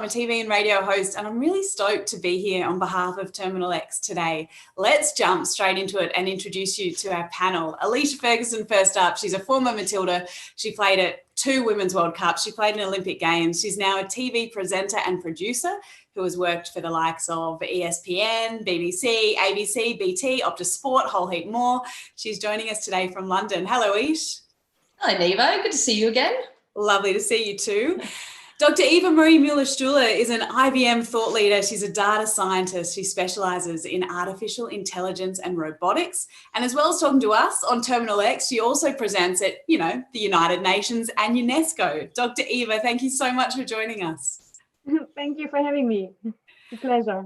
I'm a TV and radio host, and I'm really stoked to be here on behalf of Terminal X today. Let's jump straight into it and introduce you to our panel. Alicia Ferguson, first up. She's a former Matilda. She played at 2 Women's World Cups. She played in Olympic Games. She's now a TV presenter and producer who has worked for the likes of ESPN, BBC, ABC, BT, Optus Sport, whole heap more. She's joining us today from London. Hello, Ish. Hello, Nivo. Good to see you again. Lovely to see you too. Dr. Eva Marie Müller-Stuhler is an IBM thought leader. She's a data scientist. She specialises in artificial intelligence and robotics. And as well as talking to us on Terminal X, she also presents at, the United Nations and UNESCO. Dr. Eva, thank you so much for joining us. Thank you for having me. It's a pleasure.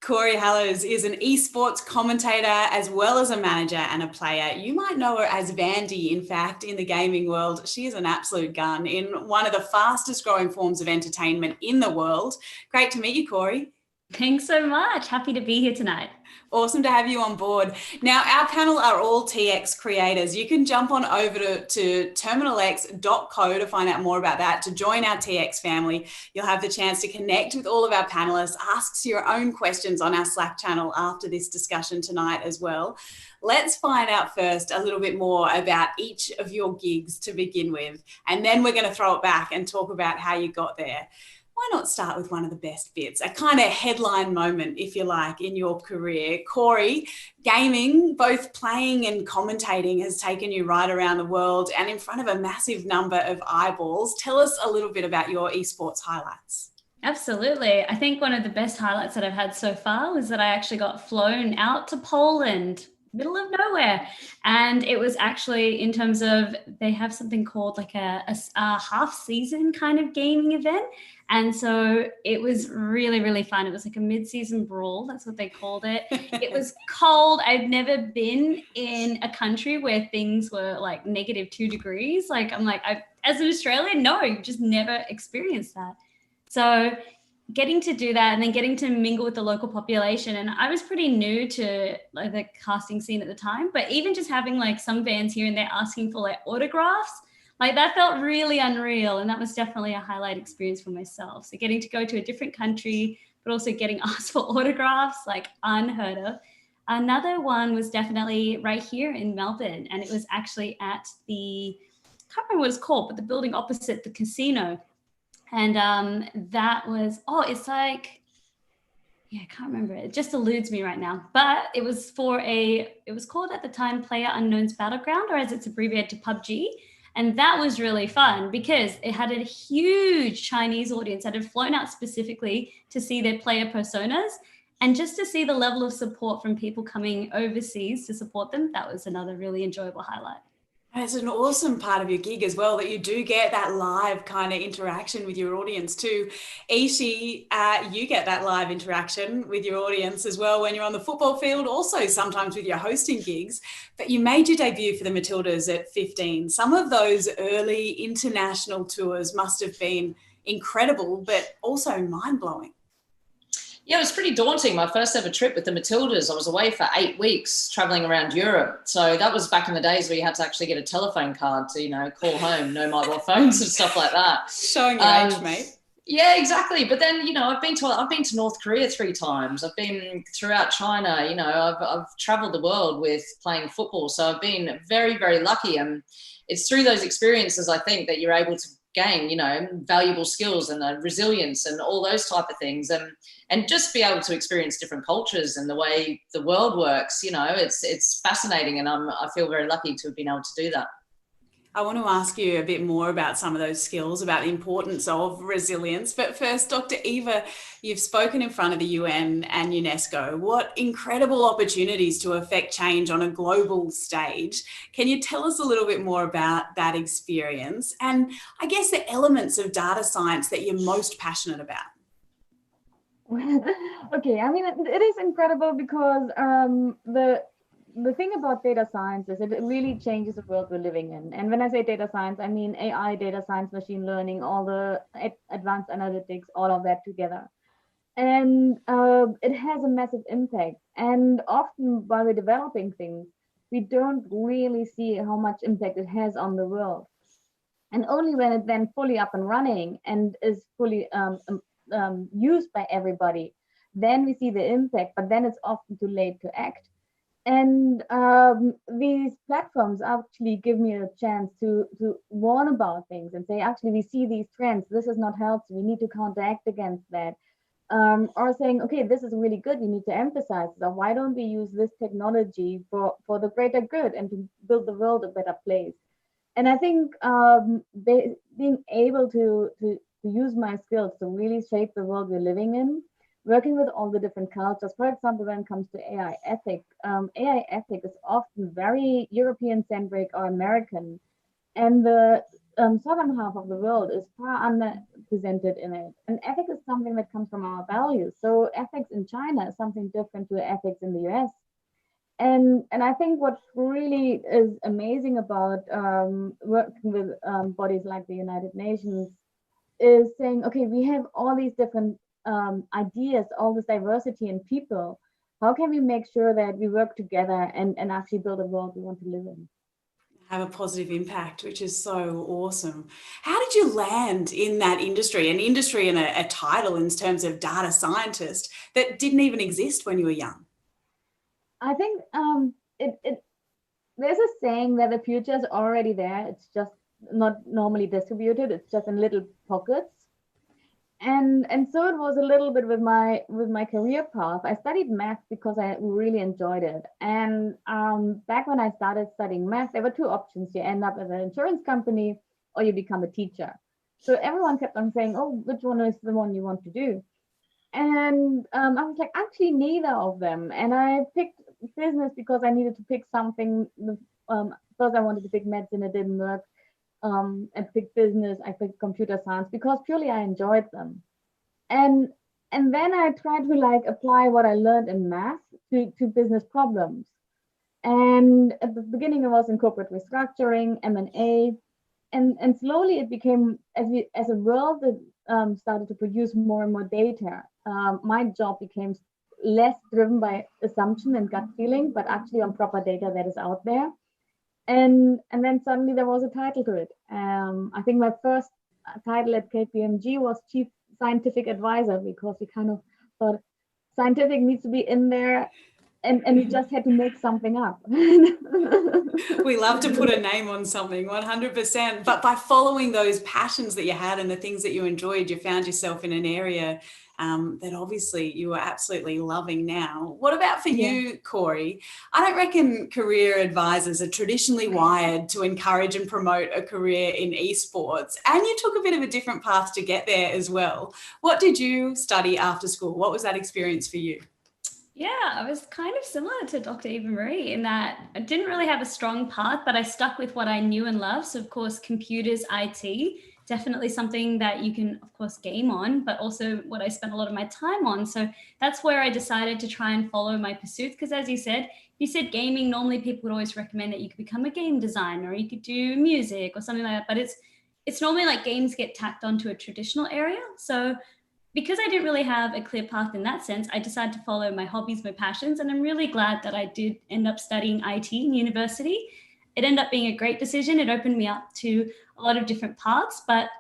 Kori is an esports commentator as well as a manager and a player. You might know her as Vandy, in fact, in the gaming world. She is an absolute gun in one of the fastest growing forms of entertainment in the world. Great to meet you, Kori. Thanks so much. Happy to be here tonight. Awesome to have you on board. Now, our panel are all TX creators. You can jump on over to terminalx.co to find out more about that, to join our TX family. You'll have the chance to connect with all of our panelists, ask your own questions on our Slack channel after this discussion tonight as well. Let's find out first a little bit more about each of your gigs to begin with, and then we're going to throw it back and talk about how you got there. Why not start with one of the best bits, a kind of headline moment, if you like, in your career? Kori, gaming, both playing and commentating, has taken you right around the world and in front of a massive number of eyeballs. Tell us a little bit about your esports highlights. Absolutely. I think one of the best highlights that I've had so far was that I actually got flown out to Poland, middle of nowhere. And it was actually, in terms of, they have something called like a half season kind of gaming event. And so it was really, really fun. It was like a mid-season brawl. That's what they called it. It was cold. I've never been in a country where things were like -2 degrees. As an Australian, no, you just never experienced that. So getting to do that and then getting to mingle with the local population. And I was pretty new to like the casting scene at the time, but even just having like some fans here and there asking for like autographs, like that felt really unreal. And that was definitely a highlight experience for myself. So getting to go to a different country, but also getting asked for autographs, like unheard of. Another one was definitely right here in Melbourne. And it was actually at I can't remember what it's called, but the building opposite the casino. And that was, I can't remember. It just eludes me right now. But it was it was called at the time Player Unknown's Battleground, or as it's abbreviated to PUBG. And that was really fun because it had a huge Chinese audience that had flown out specifically to see their player personas. And just to see the level of support from people coming overseas to support them, that was another really enjoyable highlight. It's an awesome part of your gig as well, that you do get that live kind of interaction with your audience too. Ishi, you get that live interaction with your audience as well when you're on the football field, also sometimes with your hosting gigs. But you made your debut for the Matildas at 15. Some of those early international tours must have been incredible, but also mind-blowing. Yeah, it was pretty daunting. My first ever trip with the Matildas, I was away for 8 weeks traveling around Europe. So that was back in the days where you had to actually get a telephone card to, call home, no mobile phones and stuff like that. Showing your age, mate. Yeah, exactly. But then, I've been to North Korea 3 times. I've been throughout China. I've traveled the world with playing football. So I've been very, very lucky. And it's through those experiences, I think, that you're able to gain, valuable skills and the resilience and all those type of things. And just be able to experience different cultures and the way the world works, it's fascinating. And I feel very lucky to have been able to do that. I want to ask you a bit more about some of those skills, about the importance of resilience. But first, Dr. Eva, you've spoken in front of the UN and UNESCO. What incredible opportunities to affect change on a global stage. Can you tell us a little bit more about that experience? And I guess the elements of data science that you're most passionate about. Okay, it is incredible because the thing about data science is it really changes the world we're living in. And when I say data science, I mean AI, data science, machine learning, all the advanced analytics, all of that together. And it has a massive impact. And often while we're developing things, we don't really see how much impact it has on the world. And only when it's then fully up and running and is fully used by everybody, then we see the impact, but then it's often too late to act. And these platforms actually give me a chance to warn about things and say, actually, we see these trends. This is not healthy. We need to counteract against that. Or saying, okay, this is really good. We need to emphasize. So why don't we use this technology for the greater good and to build the world a better place? And I think being able to use my skills to really shape the world we're living in, working with all the different cultures. For example, when it comes to AI ethic, AI ethic is often very European centric or American, and the southern half of the world is far underrepresented in it. And ethics is something that comes from our values. So ethics in China is something different to ethics in the US. And I think what really is amazing about working with bodies like the United Nations is saying, okay, we have all these different ideas, all this diversity in people. How can we make sure that we work together and actually build a world we want to live in? Have a positive impact, which is so awesome. How did you land in that industry, an industry and a title in terms of data scientist that didn't even exist when you were young? I think there's a saying that the future is already there. It's just not normally distributed. It's just in little pockets. And so it was a little bit with my career path. I studied math because I really enjoyed it. And back when I started studying math, there were two options. You end up at an insurance company or you become a teacher. So everyone kept on saying, oh, which one is the one you want to do? And I was like, actually, neither of them. And I picked business because I needed to pick something. First, I wanted to pick medicine, it didn't work. I picked business, I picked computer science because purely I enjoyed them. And then I tried to like apply what I learned in math to business problems. And at the beginning, I was in corporate restructuring, M&A, and slowly it became as a world that started to produce more and more data. My job became less driven by assumption and gut feeling, but actually on proper data that is out there. And then suddenly there was a title to it. I think my first title at KPMG was Chief Scientific Advisor, because we kind of thought scientific needs to be in there, and we just had to make something up. We love to put a name on something, 100%. But by following those passions that you had and the things that you enjoyed, you found yourself in an area that obviously you are absolutely loving now. What about for you, Kori? I don't reckon career advisors are traditionally wired to encourage and promote a career in esports. And you took a bit of a different path to get there as well. What did you study after school? What was that experience for you? Yeah, I was kind of similar to Dr. Eva Marie in that I didn't really have a strong path, but I stuck with what I knew and loved. So, of course, computers, IT, definitely something that you can, of course, game on, but also what I spent a lot of my time on. So that's where I decided to try and follow my pursuits. Because as you said gaming, normally people would always recommend that you could become a game designer or you could do music or something like that. But it's normally like games get tacked onto a traditional area. So because I didn't really have a clear path in that sense, I decided to follow my hobbies, my passions, and I'm really glad that I did end up studying IT in university. It ended up being a great decision. It opened me up to a lot of different paths, but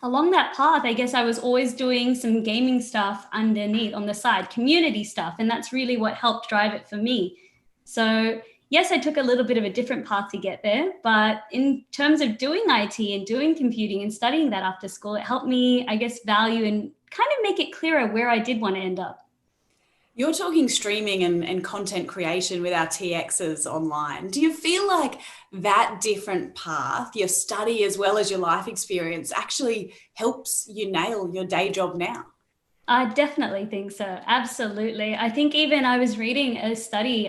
along that path, I guess I was always doing some gaming stuff underneath on the side, community stuff, and that's really what helped drive it for me. So yes, I took a little bit of a different path to get there, but in terms of doing IT and doing computing and studying that after school, it helped me, I guess, value and kind of make it clearer where I did want to end up. You're talking streaming and content creation with our TXs online. Do you feel like that different path, your study as well as your life experience, actually helps you nail your day job now? I definitely think so. Absolutely. I think even I was reading a study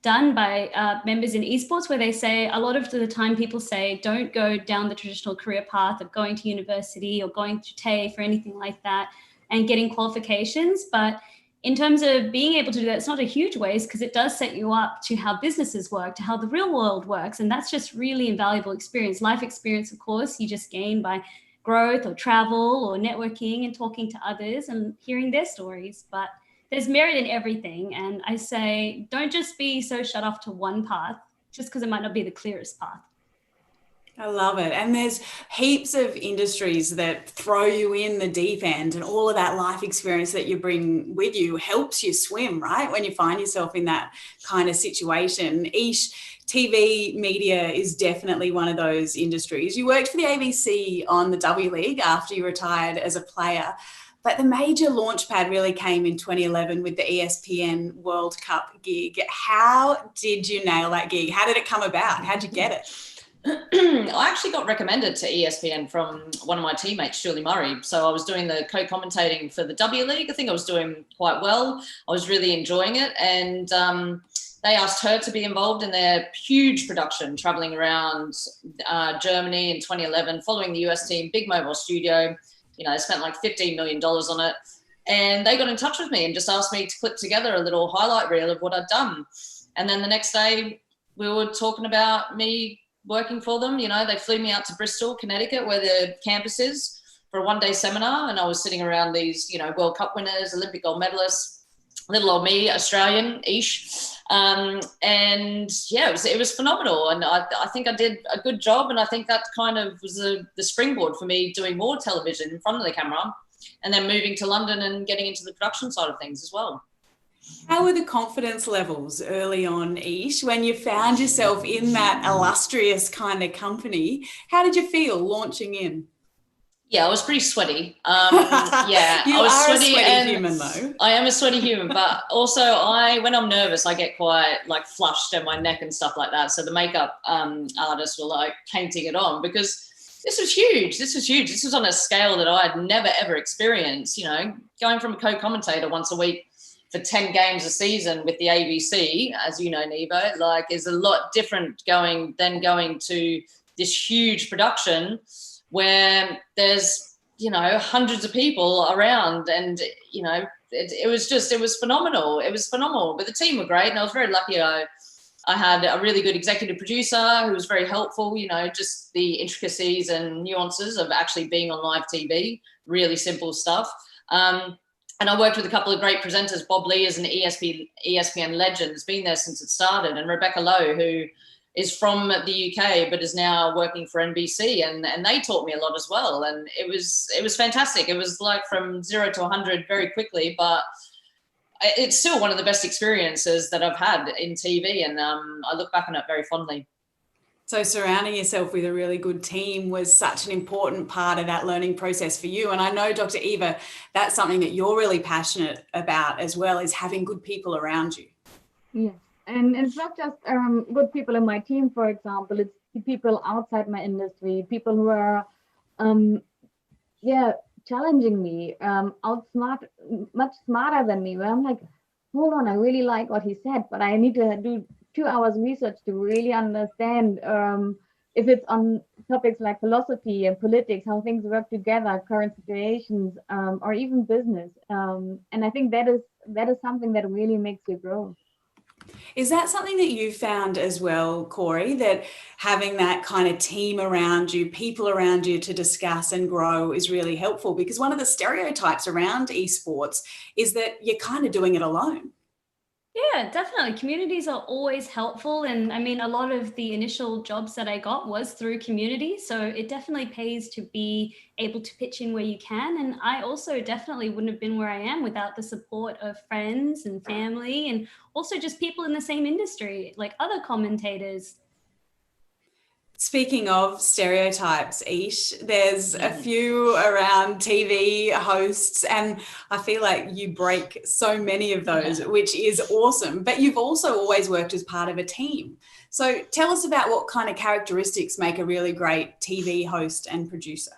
done by members in esports where they say a lot of the time people say don't go down the traditional career path of going to university or going to TAFE or anything like that and getting qualifications. But in terms of being able to do that, it's not a huge waste because it does set you up to how businesses work, to how the real world works. And that's just really invaluable experience. Life experience, of course, you just gain by growth or travel or networking and talking to others and hearing their stories. But there's merit in everything. And I say, don't just be so shut off to one path just because it might not be the clearest path. I love it. And there's heaps of industries that throw you in the deep end, and all of that life experience that you bring with you helps you swim, right? When you find yourself in that kind of situation. TV media is definitely one of those industries. You worked for the ABC on the W League after you retired as a player, but the major launchpad really came in 2011 with the ESPN World Cup gig. How did you nail that gig? How did it come about? How'd you get it? I actually got recommended to ESPN from one of my teammates, Julie Murray. So I was doing the co-commentating for the W League. I think I was doing quite well. I was really enjoying it. And they asked her to be involved in their huge production, traveling around Germany in 2011, following the US team, big mobile studio. You know, they spent like $15 million on it. And they got in touch with me and just asked me to put together a little highlight reel of what I'd done. And then the next day we were talking about me working for them. You know, they flew me out to Bristol, Connecticut, where the campus is, for a one-day seminar. And I was sitting around these, you know, World Cup winners, Olympic gold medalists, little old me, Australian-ish. And yeah, it was phenomenal. And I think I did a good job. And I think that kind of was the springboard for me doing more television in front of the camera, and then moving to London and getting into the production side of things as well. How were the confidence levels early on, Ish, when you found yourself in that illustrious kind of company? How did you feel launching in? Yeah, I was pretty sweaty. Yeah, You I was are sweaty, a sweaty and human, though. I am a sweaty human, but also when I'm nervous, I get quite like flushed in my neck and stuff like that. So the makeup artists were like painting it on, because this was huge. This was huge. This was on a scale that I had never, ever experienced. You know, going from a co-commentator once a week for 10 games a season with the ABC, as you know, Nevo, like, is a lot different going to this huge production where there's, you know, hundreds of people around. And, you know, it was phenomenal. It was phenomenal. But the team were great. And I was very lucky. I had a really good executive producer who was very helpful, you know, just the intricacies and nuances of actually being on live TV, really simple stuff. And I worked with a couple of great presenters. Bob Lee is an ESPN legend, has been there since it started, and Rebecca Lowe, who is from the UK but is now working for NBC, and they taught me a lot as well. And it was fantastic. It was like from 0 to 100 very quickly, but it's still one of the best experiences that I've had in TV, and I look back on it very fondly. So surrounding yourself with a really good team was such an important part of that learning process for you. And I know, Dr. Eva, that's something that you're really passionate about as well, is having good people around you. Yes. And it's not just good people in my team, for example, it's people outside my industry, people who are, challenging me, much smarter than me, where I'm like, hold on, I really like what he said, but I need to do 2 hours research to really understand if it's on topics like philosophy and politics, how things work together, current situations, or even business. And I think that is something that really makes you grow. Is that something that you found as well, Kori, that having that kind of team around you, people around you to discuss and grow is really helpful? Because one of the stereotypes around esports is that you're kind of doing it alone. Yeah, definitely. Communities are always helpful. And I mean, a lot of the initial jobs that I got was through community. So it definitely pays to be able to pitch in where you can. And I also definitely wouldn't have been where I am without the support of friends and family, and also just people in the same industry, like other commentators. Speaking of stereotypes, Ish, there's a few around TV hosts, and I feel like you break so many of those, which is awesome. But you've also always worked as part of a team. So tell us about what kind of characteristics make a really great TV host and producer.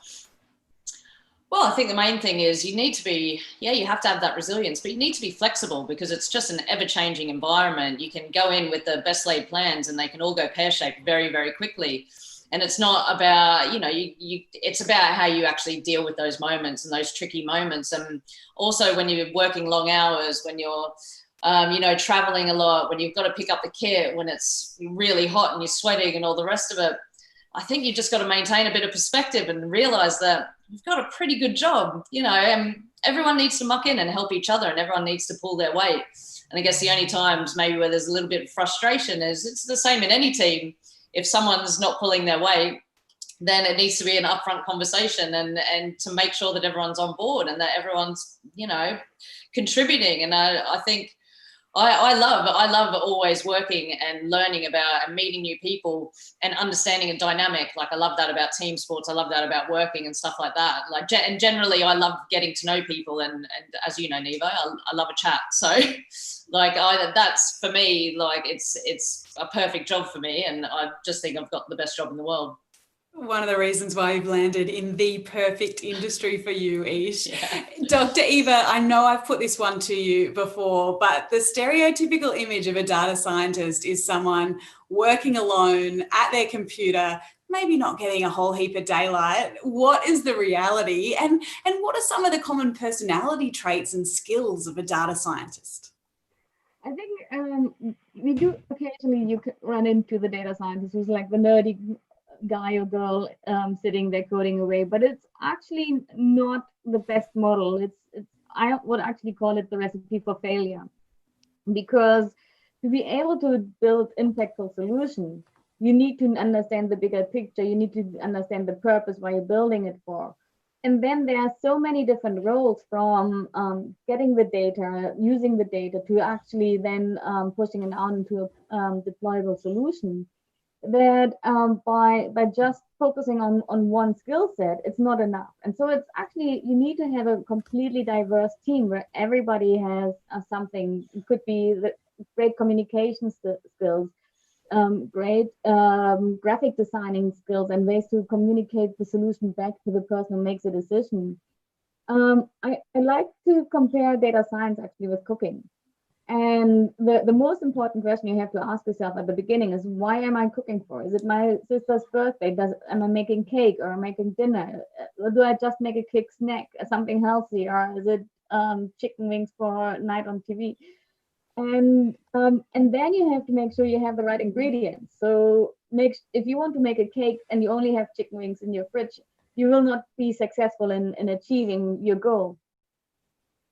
Well, I think the main thing is you need to be, you have to have that resilience, but you need to be flexible, because it's just an ever-changing environment. You can go in with the best laid plans and they can all go pear-shaped very, very quickly. And it's not about, it's about how you actually deal with those moments and those tricky moments. And also when you're working long hours, when you're, traveling a lot, when you've got to pick up the kit, when it's really hot and you're sweating and all the rest of it, I think you just got to maintain a bit of perspective and realize that you've got a pretty good job, and everyone needs to muck in and help each other, and everyone needs to pull their weight. And I guess the only times maybe where there's a little bit of frustration is it's the same in any team. If someone's not pulling their weight, then it needs to be an upfront conversation and to make sure that everyone's on board and that everyone's, you know, contributing. And I think I love always working and learning about and meeting new people and understanding a dynamic. Like I love that about team sports. I love that about working and stuff like that. Like, and generally I love getting to know people. And as you know, Nivo, I love a chat. So like that's for me, like it's a perfect job for me. And I just think I've got the best job in the world. One of the reasons why you've landed in the perfect industry for you, Ish. Yeah. Dr. Eva, I know I've put this one to you before, but the stereotypical image of a data scientist is someone working alone at their computer, maybe not getting a whole heap of daylight. What is the reality? And what are some of the common personality traits and skills of a data scientist? I think we do occasionally you can run into the data scientist who's like the nerdy guy or girl sitting there coding away, but it's actually not the best model. I would actually call it the recipe for failure, because to be able to build impactful solutions, you need to understand the bigger picture. You need to understand the purpose why you're building it for. And then there are so many different roles, from getting the data, using the data, to actually then pushing it out into a deployable solution, that by just focusing on one skill set, it's not enough. And so it's actually, you need to have a completely diverse team where everybody has something. It could be the great communication skills, great graphic designing skills, and ways to communicate the solution back to the person who makes a decision. I like to compare data science actually with cooking. And the most important question you have to ask yourself at the beginning is, why am I cooking for? Is it my sister's birthday? Am I making cake, or am I making dinner? Or do I just make a quick snack, something healthy? Or is it chicken wings for a night on TV? And then you have to make sure you have the right ingredients. So if you want to make a cake and you only have chicken wings in your fridge, you will not be successful in achieving your goal.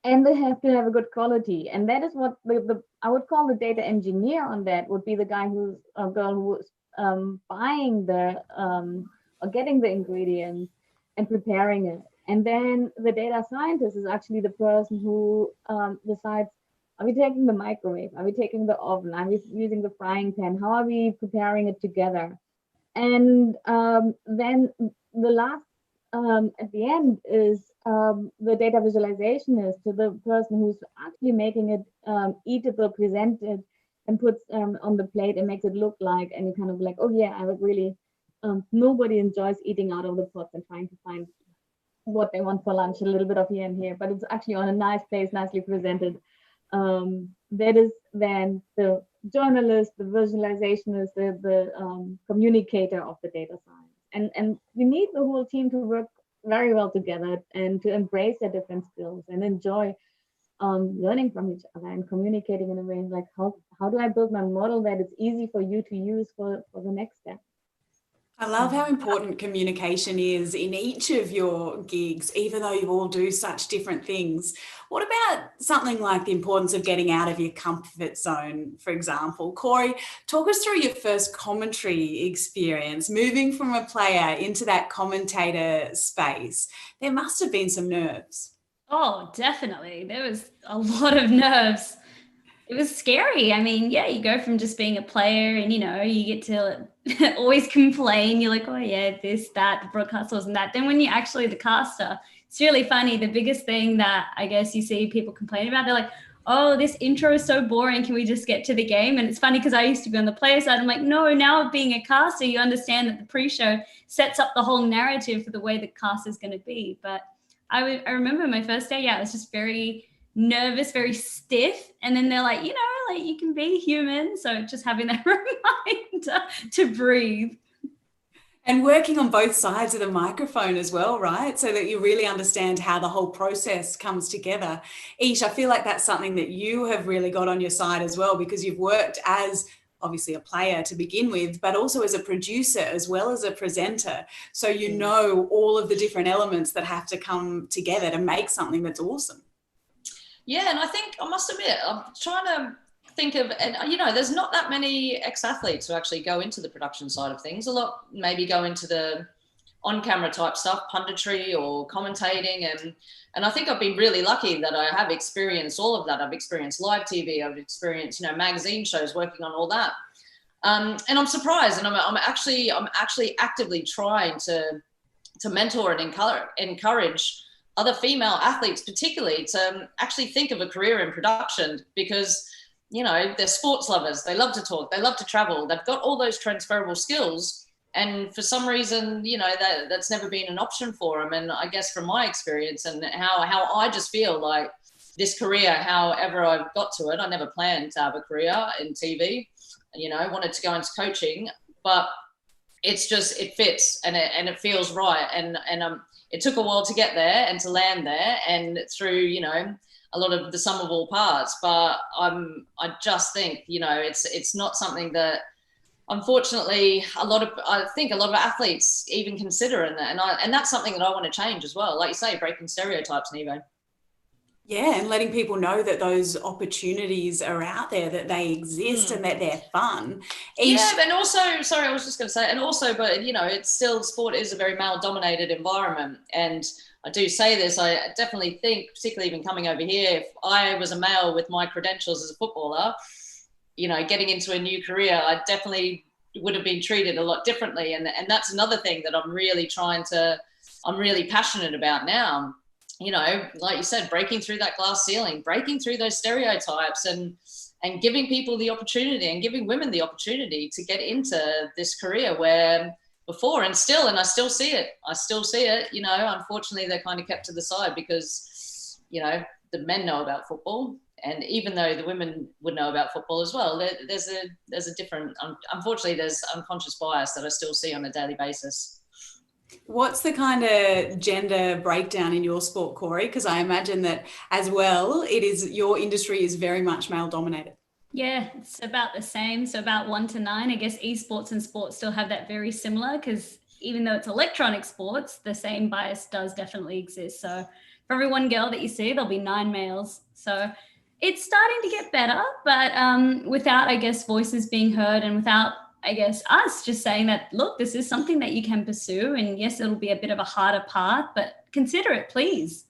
And they have to have a good quality. And that is what I would call the data engineer on that would be the guy who's a girl who's buying or getting the ingredients and preparing it. And then the data scientist is actually the person who decides, are we taking the microwave? Are we taking the oven? Are we using the frying pan? How are we preparing it together? And then the last at the end is the data visualization is to the person who's actually making it eatable, presented, and puts on the plate and makes it look like, and you kind of like, oh yeah, I would really, nobody enjoys eating out of the pots and trying to find what they want for lunch, a little bit of here and here, but it's actually on a nice place, nicely presented. That is then the journalist, the visualizationist, the communicator of the data science. And you need the whole team to work very well together and to embrace their different skills and enjoy learning from each other and communicating in a way like, how do I build my model that it's easy for you to use for the next step? I love how important communication is in each of your gigs, even though you all do such different things. What about something like the importance of getting out of your comfort zone, for example? Kori, talk us through your first commentary experience, moving from a player into that commentator space. There must have been some nerves. Oh, definitely. There was a lot of nerves. It was scary. I mean, yeah, you go from just being a player and, you know, you get to always complain. You're like, oh, yeah, this, that, the broadcast wasn't that. Then when you're actually the caster, it's really funny. The biggest thing that I guess you see people complain about, they're like, oh, this intro is so boring. Can we just get to the game? And it's funny because I used to be on the player side. I'm like, no, now being a caster, you understand that the pre-show sets up the whole narrative for the way the cast is going to be. But I remember my first day, yeah, I was just very nervous, very stiff, and then they're like, you know, like you can be human, so just having that reminder to breathe. And working on both sides of the microphone as well, right? So that you really understand how the whole process comes together. Ish, I feel like that's something that you have really got on your side as well, because you've worked as obviously a player to begin with, but also as a producer as well as a presenter. So you know all of the different elements that have to come together to make something that's awesome. Yeah, and I think, I must admit, I'm trying to think of, and you know, there's not that many ex-athletes who actually go into the production side of things. A lot maybe go into the on-camera type stuff, punditry or commentating. And I think I've been really lucky that I have experienced all of that. I've experienced live TV, I've experienced, you know, magazine shows, working on all that. And I'm surprised, and I'm actually actively trying to mentor and encourage other female athletes, particularly, to actually think of a career in production, because, you know, they're sports lovers. They love to talk. They love to travel. They've got all those transferable skills. And for some reason, you know, that's never been an option for them. And I guess from my experience and how I just feel like this career, however I got to it, I never planned to have a career in TV, you know, I wanted to go into coaching, but it's just, it fits and it feels right. And it took a while to get there and to land there, and through, you know, a lot of the sum of all parts. But I just think, you know, it's not something that, unfortunately, I think a lot of athletes even consider, and that's something that I want to change as well. Like you say, breaking stereotypes, Nivo. Yeah, and letting people know that those opportunities are out there, that they exist, and that they're fun. Yeah, and also, sorry, I was just going to say, and also, but, you know, it's still, sport is a very male-dominated environment. And I do say this, I definitely think, particularly even coming over here, if I was a male with my credentials as a footballer, you know, getting into a new career, I definitely would have been treated a lot differently. And that's another thing that I'm really passionate about now. You know, like you said, breaking through that glass ceiling, breaking through those stereotypes, and giving people the opportunity, and giving women the opportunity to get into this career where before, and I still see it, you know, unfortunately they're kind of kept to the side because, you know, the men know about football. And even though the women would know about football as well, there's a different, unfortunately, there's unconscious bias that I still see on a daily basis. What's the kind of gender breakdown in your sport, Kori? Because I imagine that as well, your industry is very much male dominated. Yeah, it's about the same. So about 1 to 9, I guess esports and sports still have that very similar, because even though it's electronic sports, the same bias does definitely exist. So for every 1 girl that you see, there'll be 9 males. So it's starting to get better, but without, I guess, voices being heard, and without, I guess, us just saying that, look, this is something that you can pursue. And yes, it'll be a bit of a harder path, but consider it, please.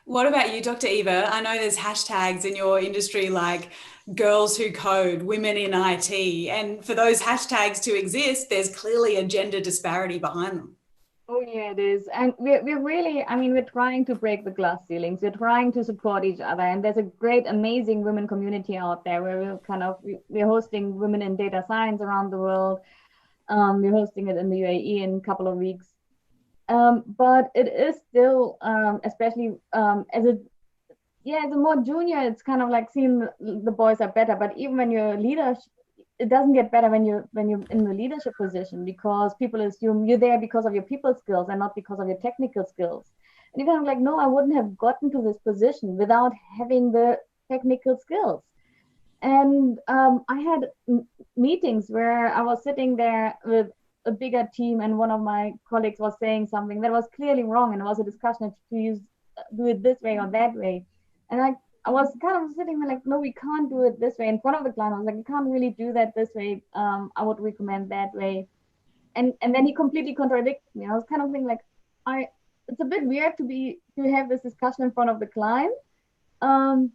What about you, Dr. Eva? I know there's hashtags in your industry like girls who code, women in IT. And for those hashtags to exist, there's clearly a gender disparity behind them. Oh, yeah, it is. And we're really, I mean, we're trying to break the glass ceilings. We're trying to support each other. And there's a great, amazing women community out there where we're hosting women in data science around the world. We're hosting it in the UAE in a couple of weeks. But it is still, especially as a more junior, it's kind of like seeing the boys are better. But even when you're a leader, it doesn't get better when you're in the leadership position, because people assume you're there because of your people skills and not because of your technical skills. And you're kind of like, no, I wouldn't have gotten to this position without having the technical skills. And I had meetings where I was sitting there with a bigger team, and one of my colleagues was saying something that was clearly wrong, and it was a discussion to do it this way or that way. And I was kind of sitting there like, no, we can't do it this way. In front of the client, I was like, you can't really do that this way. I would recommend that way. And then he completely contradicted me. I was kind of thinking like, it's a bit weird to have this discussion in front of the client,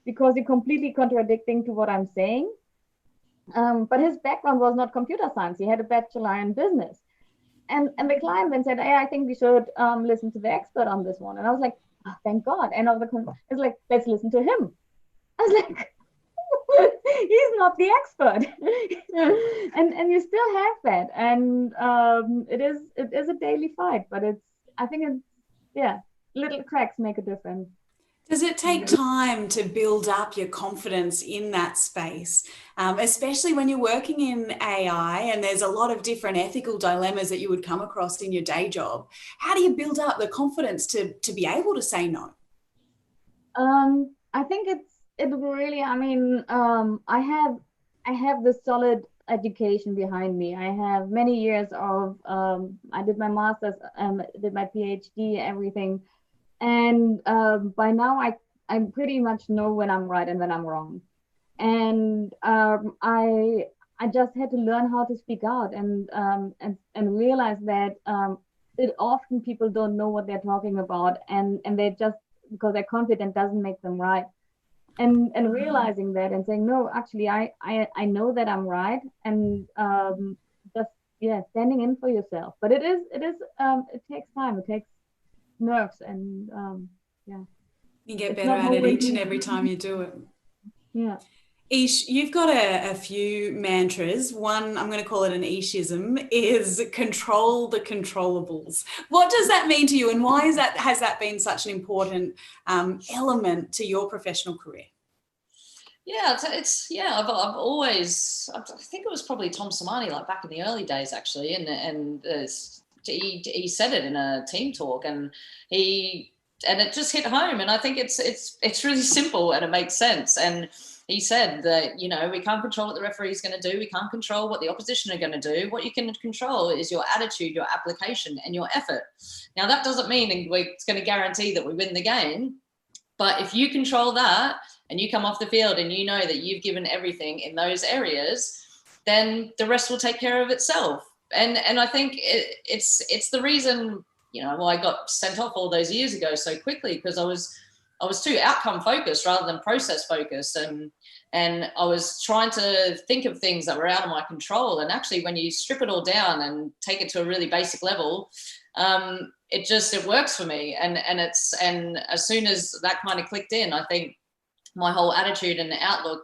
because you're completely contradicting to what I'm saying. But his background was not computer science. He had a bachelor in business. And the client then said, hey, I think we should listen to the expert on this one. And I was like, oh, thank God. And it's like, let's listen to him. I was like, he's not the expert. and you still have that. And it is a daily fight, but I think little cracks make a difference. Does it take time to build up your confidence in that space, especially when you're working in AI and there's a lot of different ethical dilemmas that you would come across in your day job? How do you build up the confidence to be able to say no? I think it really, I mean, I have this solid education behind me. I have many years of, I did my master's, did my PhD, everything. And by now, I pretty much know when I'm right and when I'm wrong. And I just had to learn how to speak out and realize that often people don't know what they're talking about, and they just, because they're confident, doesn't make them right. And realizing that and saying, no, actually, I know that I'm right, and just, yeah, standing in for yourself. But it takes time, it takes nerves, and yeah, You get it's better not at it each and moving. every time you do it. Yeah. Ish, you've got a few mantras. One, I'm going to call it an Ishism, is control the controllables. What does that mean to you, and why has that been such an important element to your professional career? Yeah, I've always, I think it was probably Tom Samani, like back in the early days, actually, and he said it in a team talk, and it just hit home. And I think it's really simple and it makes sense. And he said that, you know, we can't control what the referee is going to do. We can't control what the opposition are going to do. What you can control is your attitude, your application, and your effort. Now, that doesn't mean it's going to guarantee that we win the game. But if you control that and you come off the field and you know that you've given everything in those areas, then the rest will take care of itself. And I think it's the reason, you know, why I got sent off all those years ago so quickly, because I was too outcome focused rather than process focused, and I was trying to think of things that were out of my control. And actually, when you strip it all down and take it to a really basic level, it works for me. And as soon as that kind of clicked in, I think my whole attitude and the outlook,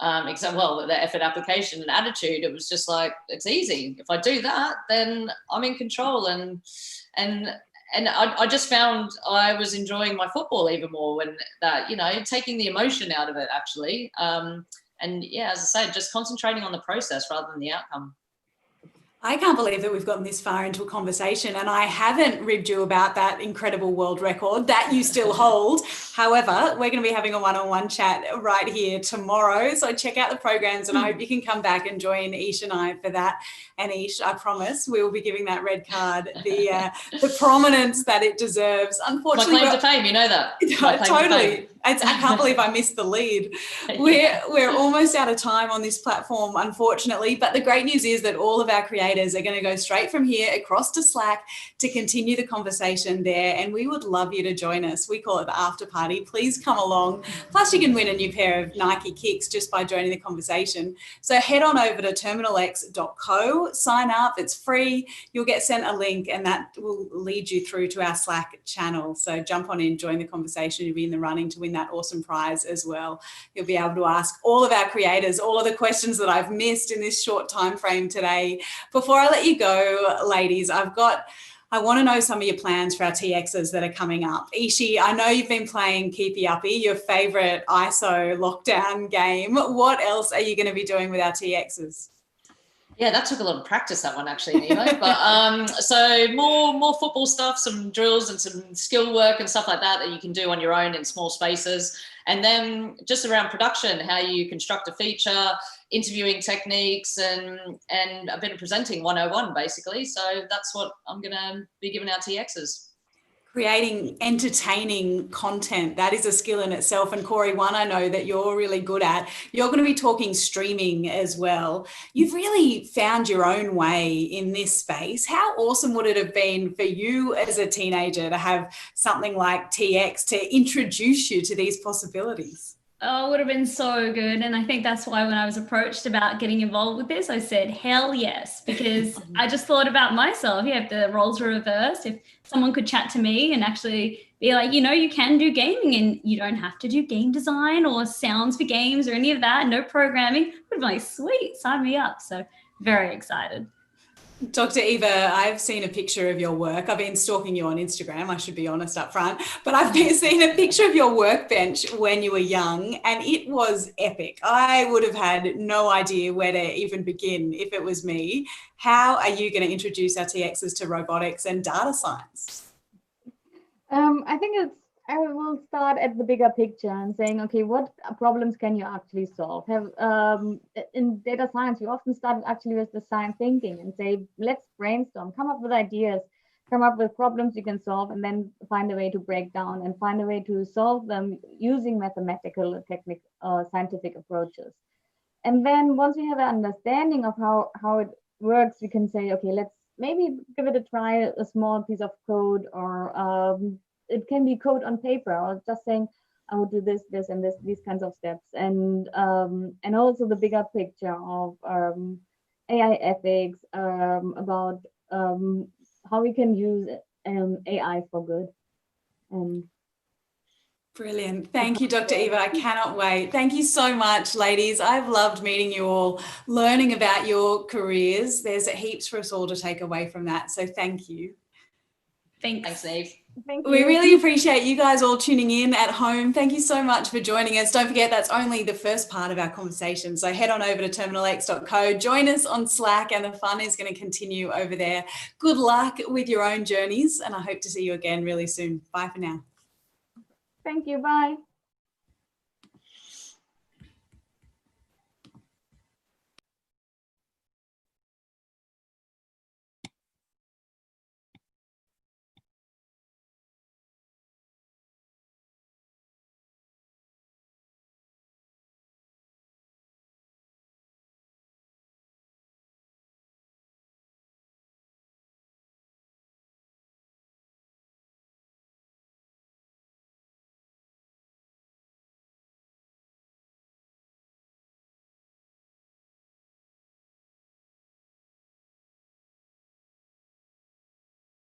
the effort, application, and attitude, it was just like, it's easy. If I do that, then I'm in control. And I just found I was enjoying my football even more when that, you know, taking the emotion out of it, actually. And yeah, as I said, just concentrating on the process rather than the outcome. I can't believe that we've gotten this far into a conversation and I haven't ribbed you about that incredible world record that you still hold. However, we're going to be having a one-on-one chat right here tomorrow. So check out the programs, and I hope you can come back and join Ish and I for that. And Ish, I promise we will be giving that red card the prominence that it deserves. Unfortunately, my claim to fame, you know that. Totally. I can't believe I missed the lead. We're almost out of time on this platform, unfortunately. But the great news is that all of our creators are going to go straight from here across to Slack to continue the conversation there. And we would love you to join us. We call it the after party. Please come along. Plus, you can win a new pair of Nike kicks just by joining the conversation. So head on over to terminalx.co, sign up. It's free. You'll get sent a link, and that will lead you through to our Slack channel. So jump on in, join the conversation. You'll be in the running to win that awesome prize as well. You'll be able to ask all of our creators all of the questions that I've missed in this short time frame today. Before I let you go, ladies, I want to know some of your plans for our TXs that are coming up. Ishi, I know you've been playing Keepy Uppy, your favorite ISO lockdown game. What else are you going to be doing with our TXs? Yeah, that took a lot of practice, that one, actually, Nivo. But so more football stuff, some drills and some skill work and stuff like that you can do on your own in small spaces. And then just around production, how you construct a feature, interviewing techniques, and a bit of presenting 101, basically. So that's what I'm going to be giving out TXs. Creating entertaining content, that is a skill in itself. And Kori, one I know that you're really good at, you're going to be talking streaming as well. You've really found your own way in this space. How awesome would it have been for you as a teenager to have something like TX to introduce you to these possibilities? Oh, it would have been so good. And I think that's why when I was approached about getting involved with this, I said, hell yes, because I just thought about myself. Yeah, if the roles were reversed, if someone could chat to me and actually be like, you know, you can do gaming and you don't have to do game design or sounds for games or any of that, no programming, I would be like, sweet, sign me up. So very excited. Dr. Eva, I've seen a picture of your work. I've been stalking you on Instagram, I should be honest up front, but I've been seeing a picture of your workbench when you were young, and it was epic. I would have had no idea where to even begin if it was me. How are you going to introduce our TXs to robotics and data science? I think I will start at the bigger picture and saying, okay, what problems can you actually solve? In data science, we often start actually with the science thinking and say, let's brainstorm, come up with ideas, come up with problems you can solve, and then find a way to break down and find a way to solve them using mathematical, technical, scientific approaches. And then once we have an understanding of how it works, we can say, okay, maybe give it a try, a small piece of code, or it can be code on paper, or just saying, I would do this, this, and this, these kinds of steps, and also the bigger picture of AI ethics, about how we can use AI for good. And brilliant. Thank you, Dr. Eva. I cannot wait. Thank you so much, ladies. I've loved meeting you all, learning about your careers. There's heaps for us all to take away from that. So thank you. Thanks, Niamh. thank you. We really appreciate you guys all tuning in at home. Thank you so much for joining us. Don't forget, that's only the first part of our conversation. So head on over to terminalx.co, join us on Slack, and the fun is going to continue over there. Good luck with your own journeys, and I hope to see you again really soon. Bye for now. Thank you. Bye.